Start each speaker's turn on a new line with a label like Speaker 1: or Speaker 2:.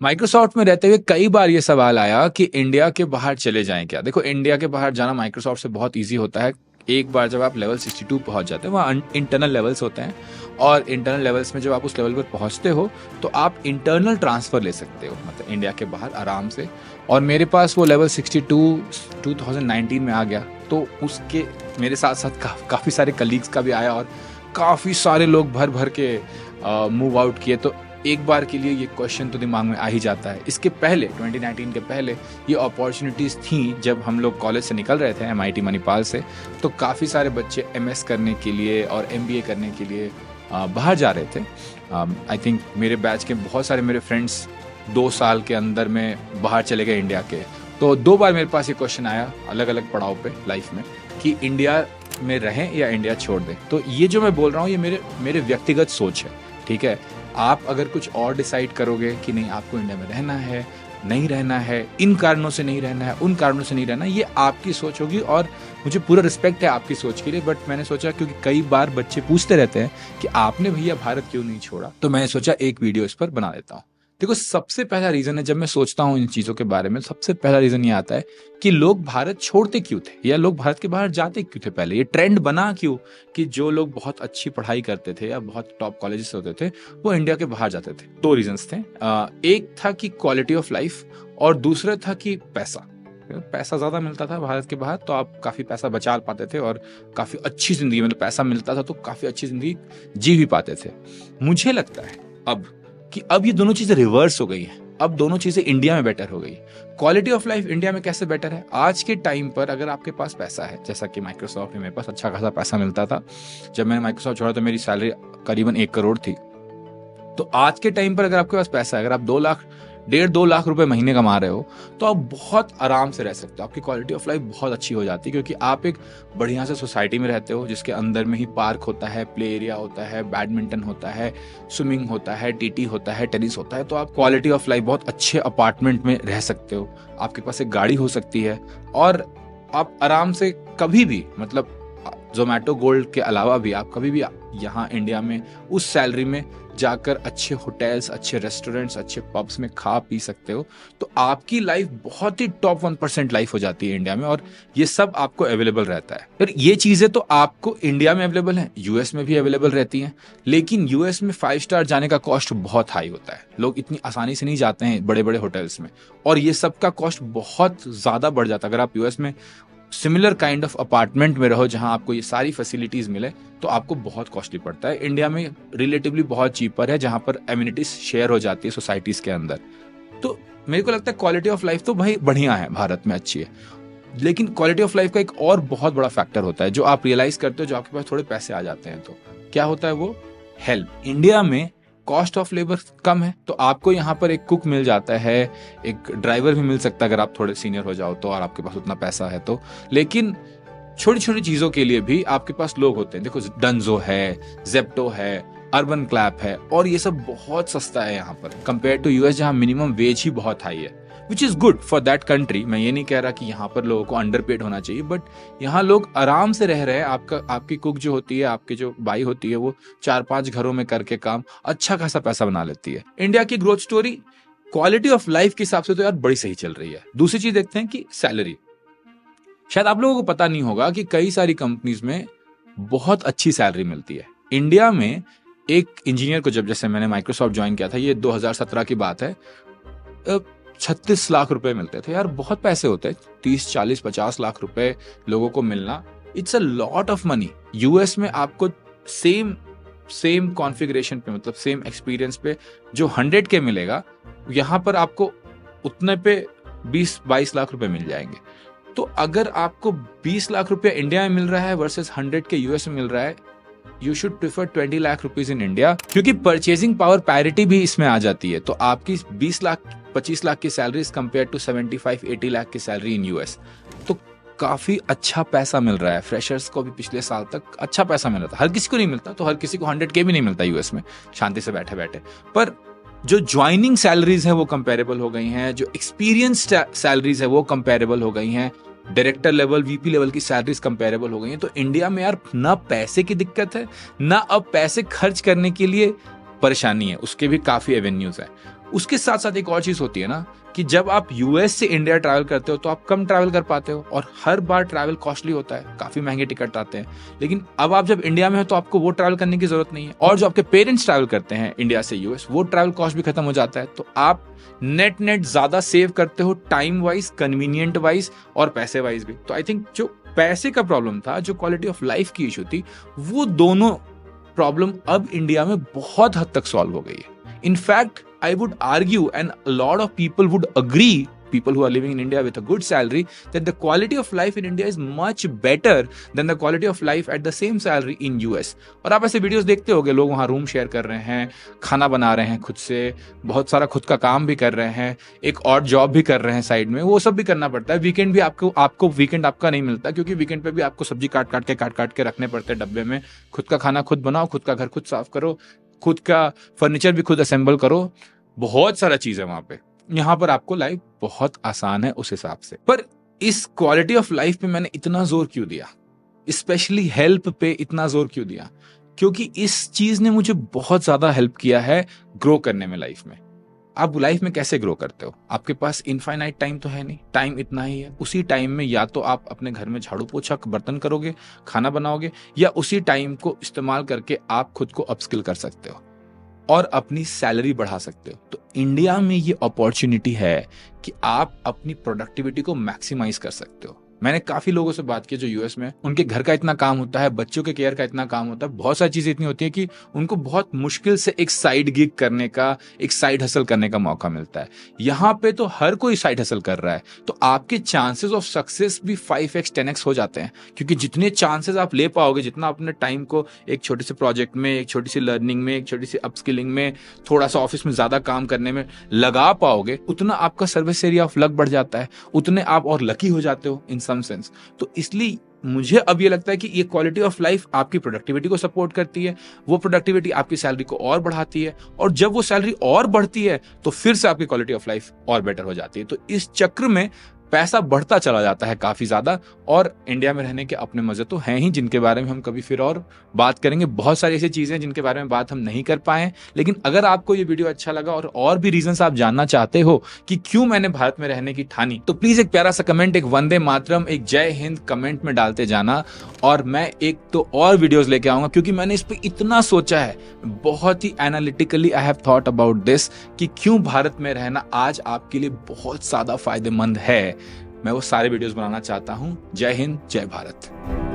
Speaker 1: Microsoft में रहते हुए कई बार ये सवाल आया कि इंडिया के बाहर चले जाएं क्या। देखो, इंडिया के बाहर जाना माइक्रोसॉफ्ट से बहुत इजी होता है। एक बार जब आप लेवल 62 पहुंच जाते हैं, वहाँ इंटरनल लेवल्स होते हैं, और इंटरनल लेवल्स में जब आप उस लेवल पर पहुंचते हो तो आप इंटरनल ट्रांसफ़र ले सकते हो, मतलब इंडिया के बाहर आराम से। और मेरे पास वो लेवल 62 2019 में आ गया, तो उसके मेरे साथ साथ काफ़ी सारे कलीग्स का भी आया, और काफ़ी सारे लोग भर भर के मूव आउट किए। तो एक बार के लिए ये क्वेश्चन तो दिमाग में आ ही जाता है। इसके पहले 2019 के पहले ये अपॉर्चुनिटीज़ थी जब हम लोग कॉलेज से निकल रहे थे MIT मणिपाल से, तो काफ़ी सारे बच्चे MS करने के लिए और MBA करने के लिए बाहर जा रहे थे। आई थिंक मेरे बैच के बहुत सारे मेरे फ्रेंड्स 2 साल के अंदर में बाहर चले गए इंडिया के। तो 2 बार मेरे पास ये क्वेश्चन आया अलग अलग पड़ाव पे लाइफ में कि इंडिया में रहें या इंडिया छोड़ दें। तो ये जो मैं बोल रहा हूँ ये मेरे व्यक्तिगत सोच है, ठीक है। आप अगर कुछ और डिसाइड करोगे कि नहीं आपको इंडिया में रहना है, नहीं रहना है, इन कारणों से नहीं रहना है, उन कारणों से नहीं रहना, ये आपकी सोच होगी, और मुझे पूरा रिस्पेक्ट है आपकी सोच के लिए। बट मैंने सोचा, क्योंकि कई बार बच्चे पूछते रहते हैं कि आपने भैया भारत क्यों नहीं छोड़ा, तो मैंने सोचा एक वीडियो इस पर बना देता हूँ। देखो, सबसे पहला रीजन है, जब मैं सोचता हूँ इन चीज़ों के बारे में, सबसे पहला रीजन ये आता है कि लोग भारत छोड़ते क्यों थे, या लोग भारत के बाहर जाते क्यों थे। पहले ये ट्रेंड बना क्यों कि जो लोग बहुत अच्छी पढ़ाई करते थे या बहुत टॉप कॉलेजेस होते थे वो इंडिया के बाहर जाते थे। 2 रीजंस थे। एक था कि क्वालिटी ऑफ लाइफ, और दूसरा था कि पैसा ज़्यादा मिलता था भारत के बाहर, तो आप काफ़ी पैसा बचा पाते थे और काफ़ी अच्छी ज़िंदगी, मतलब पैसा मिलता था तो काफ़ी अच्छी ज़िंदगी जी भी पाते थे। मुझे लगता है अब ये दोनों चीज़ें रिवर्स हो गई हैं। अब दोनों चीज़ें इंडिया में बेटर हो गई। क्वालिटी ऑफ लाइफ इंडिया में कैसे बेटर है? आज के टाइम पर अगर आपके पास पैसा है, जैसा कि माइक्रोसॉफ्ट में मेरे पास अच्छा खासा पैसा मिलता था। जब मैंने माइक्रोसॉफ्ट छोड़ा तो मेरी सैलरी करीबन 1 करोड़ थी। तो आज के टाइम पर अगर आपके पास पैसा है, अगर आप 2 लाख रुपए महीने कमा रहे हो, तो आप बहुत आराम से रह सकते हो। आपकी क्वालिटी ऑफ लाइफ बहुत अच्छी हो जाती है, क्योंकि आप एक बढ़िया से सोसाइटी में रहते हो जिसके अंदर में ही पार्क होता है, प्ले एरिया होता है, बैडमिंटन होता है, स्विमिंग होता है, TT होता है, टेनिस होता है। तो आप क्वालिटी ऑफ लाइफ बहुत अच्छे अपार्टमेंट में रह सकते हो, आपके पास एक गाड़ी हो सकती है, और आप आराम से कभी भी, मतलब जोमेटो गोल्ड के अलावा भी आप कभी भी यहाँ इंडिया में उस सैलरी में जाकर अच्छे होटल्स, अच्छे रेस्टोरेंट्स, अच्छे पब्स में खा पी सकते हो। तो आपकी लाइफ बहुत ही टॉप 1% लाइफ हो जाती है इंडिया में, और ये सब आपको अवेलेबल रहता है। फिर ये चीज़ें तो आपको इंडिया में अवेलेबल हैं, US में भी अवेलेबल रहती हैं, लेकिन US में 5 स्टार जाने का कॉस्ट बहुत हाई होता है। लोग इतनी आसानी से नहीं जाते हैं बड़े बड़े होटल्स में, और ये सब का कॉस्ट बहुत ज़्यादा बढ़ जाता है। अगर आप US में सिमिलर काइंड ऑफ अपार्टमेंट में रहो जहां आपको ये सारी फैसिलिटीज मिले, तो आपको बहुत कॉस्टली पड़ता है। इंडिया में रिलेटिवली बहुत चीपर है, जहां पर एमिनिटीज शेयर हो जाती है सोसाइटीज के अंदर। तो मेरे को लगता है क्वालिटी ऑफ लाइफ तो भाई बढ़िया है, भारत में अच्छी है, लेकिन क्वालिटी ऑफ लाइफ का एक और बहुत बड़ा फैक्टर होता है जो आप रियलाइज करते हो, जो आपके पास थोड़े पैसे आ जाते हैं। तो क्या होता है वो? हेल्प। इंडिया में कॉस्ट ऑफ लेबर कम है, तो आपको यहाँ पर एक कुक मिल जाता है, एक ड्राइवर भी मिल सकता है अगर आप थोड़े सीनियर हो जाओ तो, और आपके पास उतना पैसा है तो। लेकिन छोटी छोटी चीजों के लिए भी आपके पास लोग होते हैं। देखो, डंजो है, जेप्टो है, अर्बन क्लैप है, और ये सब बहुत सस्ता है यहाँ पर कंपेयर टू US, जहाँ मिनिमम वेज ही बहुत हाई है, which is good for that country. मैं ये नहीं कह रहा कि यहाँ पर लोगों को अंडरपेड होना चाहिए, बट यहाँ लोग आराम से रह रहे हैं। आपकी कुक जो होती है, आपकी जो बाई होती है, वो 4-5 घरों में करके काम अच्छा खासा पैसा बना लेती है। इंडिया की growth story quality of life के हिसाब से तो यार बड़ी सही चल रही है। दूसरी चीज देखते हैं कि सैलरी। शायद आप लोगों को पता नहीं होगा कि कई सारी कंपनीज में बहुत अच्छी सैलरी मिलती है। इंडिया में एक इंजीनियर को, जैसे मैंने माइक्रोसॉफ्ट ज्वाइन किया था, ये 2017 की बात है, 36 लाख रुपए मिलते थे। यार बहुत पैसे होते हैं, 30, 40, 50 लाख रुपए लोगों को मिलना, it's a lot of money. US में आपको सेम कॉन्फ़िगरेशन पे, मतलब सेम एक्सपीरियंस पे जो 100 के मिलेगा, यहाँ पर आपको उतने पे 20-22 लाख रुपए मिल जाएंगे। तो अगर आपको 20 लाख रुपया इंडिया में मिल रहा है वर्सेस 100 के US में मिल रहा है, you should prefer 20 lakh rupees in India, क्योंकि परचेजिंग पावर पैरिटी भी इसमें आ जाती है। तो आपकी 20 लाख 25 लाख की salary is compare to 75-80 lakh की सैलरी इन US, तो काफी अच्छा पैसा मिल रहा है। फ्रेशर्स को भी पिछले साल तक अच्छा पैसा मिल रहा था। हर किसी को नहीं मिलता, तो हर किसी को 100 के भी नहीं मिलता US में शांति से बैठे बैठे, पर जो ज्वाइनिंग सैलरीज है वो कंपेरेबल हो गई हैं, जो एक्सपीरियंस सैलरीज है वो कंपेरेबल हो गई हैं, डायरेक्टर लेवल, VP लेवल की सैलरीज कंपेरेबल हो गई हैं। तो इंडिया में यार ना पैसे की दिक्कत है, ना अब पैसे खर्च करने के लिए परेशानी है, उसके भी काफी एवेन्यूज है। उसके साथ साथ एक और चीज होती है ना कि जब आप यूएस से इंडिया ट्रैवल करते हो तो आप कम ट्रैवल कर पाते हो और हर बार ट्रैवल कॉस्टली होता है, काफी महंगे टिकट आते हैं। लेकिन अब आप जब इंडिया में हो तो आपको वो ट्रैवल करने की जरूरत नहीं है, और जो आपके पेरेंट्स ट्रैवल करते हैं इंडिया से यूएस, वो ट्रैवल कॉस्ट भी खत्म हो जाता है। तो आप नेट ज्यादा सेव करते हो, टाइम वाइज, कन्वीनियंट वाइज और पैसे वाइज भी। तो आई थिंक जो पैसे का प्रॉब्लम था, जो क्वालिटी ऑफ लाइफ की इशू थी, वो दोनों प्रॉब्लम अब इंडिया में बहुत हद तक सॉल्व हो गई है। In fact, I would argue, and a lot of people would agree, people who are living in India with a good salary, that the quality of life in India is much better than the quality of life at the same salary in US. और आप ऐसे videos देखते होंगे, लोग वहाँ room share कर रहे हैं, खाना बना रहे हैं खुद से, बहुत सारा खुद का काम भी कर रहे हैं, एक और जॉब भी कर रहे हैं साइड में, वो सब भी करना पड़ता है। वीकेंड भी आपको वीकेंड आपका नहीं मिलता, क्योंकि वीकेंड पे भी आपको सब्जी काट के रखने पड़ते हैं डब्बे में। खुद का खाना खुद बनाओ, खुद का घर खुद साफ करो, खुद का फर्नीचर भी खुद असेंबल करो, बहुत सारा चीज है वहां पे। यहाँ पर आपको लाइफ बहुत आसान है उस हिसाब से। पर इस क्वालिटी ऑफ लाइफ पे मैंने इतना जोर क्यों दिया, स्पेशली हेल्प पे इतना जोर क्यों दिया? क्योंकि इस चीज ने मुझे बहुत ज्यादा हेल्प किया है ग्रो करने में लाइफ में। आप लाइफ में कैसे ग्रो करते हो? आपके पास इनफाइनाइट टाइम तो है नहीं, टाइम इतना ही है। उसी टाइम में या तो आप अपने घर में झाड़ू पोछा बर्तन करोगे, खाना बनाओगे, या उसी टाइम को इस्तेमाल करके आप खुद को अपस्किल कर सकते हो और अपनी सैलरी बढ़ा सकते हो। तो इंडिया में ये अपॉर्चुनिटी है कि आप अपनी प्रोडक्टिविटी को मैक्सिमाइज कर सकते हो। मैंने काफी लोगों से बात की जो यूएस में, उनके घर का इतना काम होता है, बच्चों के केयर का इतना काम होता है, बहुत सारी चीजें इतनी होती है कि उनको बहुत मुश्किल से एक साइड गिग करने का, एक साइड हसल करने का मौका मिलता है। यहाँ पे तो हर कोई साइड हसल कर रहा है, तो आपके चांसेस ऑफ सक्सेस भी 5x 10x हो जाते हैं। क्योंकि जितने चांसेस आप ले पाओगे, जितना अपने टाइम को एक छोटे से प्रोजेक्ट में, एक छोटी सी लर्निंग में, एक छोटी सी अपस्किलिंग में, थोड़ा सा ऑफिस में ज्यादा काम करने में लगा पाओगे, उतना आपका सर्विस एरिया ऑफ लक बढ़ जाता है, उतने आप और लकी हो जाते हो इन सम सेंस। तो इसलिए मुझे अब ये लगता है कि ये क्वालिटी ऑफ लाइफ आपकी प्रोडक्टिविटी को सपोर्ट करती है, वो प्रोडक्टिविटी आपकी सैलरी को और बढ़ाती है, और जब वो सैलरी और बढ़ती है तो फिर से आपकी क्वालिटी ऑफ लाइफ और बेटर हो जाती है। तो इस चक्र में पैसा बढ़ता चला जाता है काफी ज्यादा। और इंडिया में रहने के अपने मजे तो हैं ही, जिनके बारे में हम कभी फिर और बात करेंगे। बहुत सारी ऐसी चीजें जिनके बारे में बात हम नहीं कर पाए। लेकिन अगर आपको ये वीडियो अच्छा लगा और भी रीजंस आप जानना चाहते हो कि क्यों मैंने भारत में रहने की ठानी, तो प्लीज एक प्यारा सा कमेंट, एक वंदे मातरम, एक जय हिंद कमेंट में डालते जाना। और मैं एक तो और वीडियोस लेके आऊंगा, क्योंकि मैंने इस पे इतना सोचा है, बहुत ही analytically I have thought about this, कि क्यों भारत में रहना आज आपके लिए बहुत ज्यादा फायदेमंद है। मैं वो सारे वीडियोस बनाना चाहता हूं। जय हिंद, जय भारत।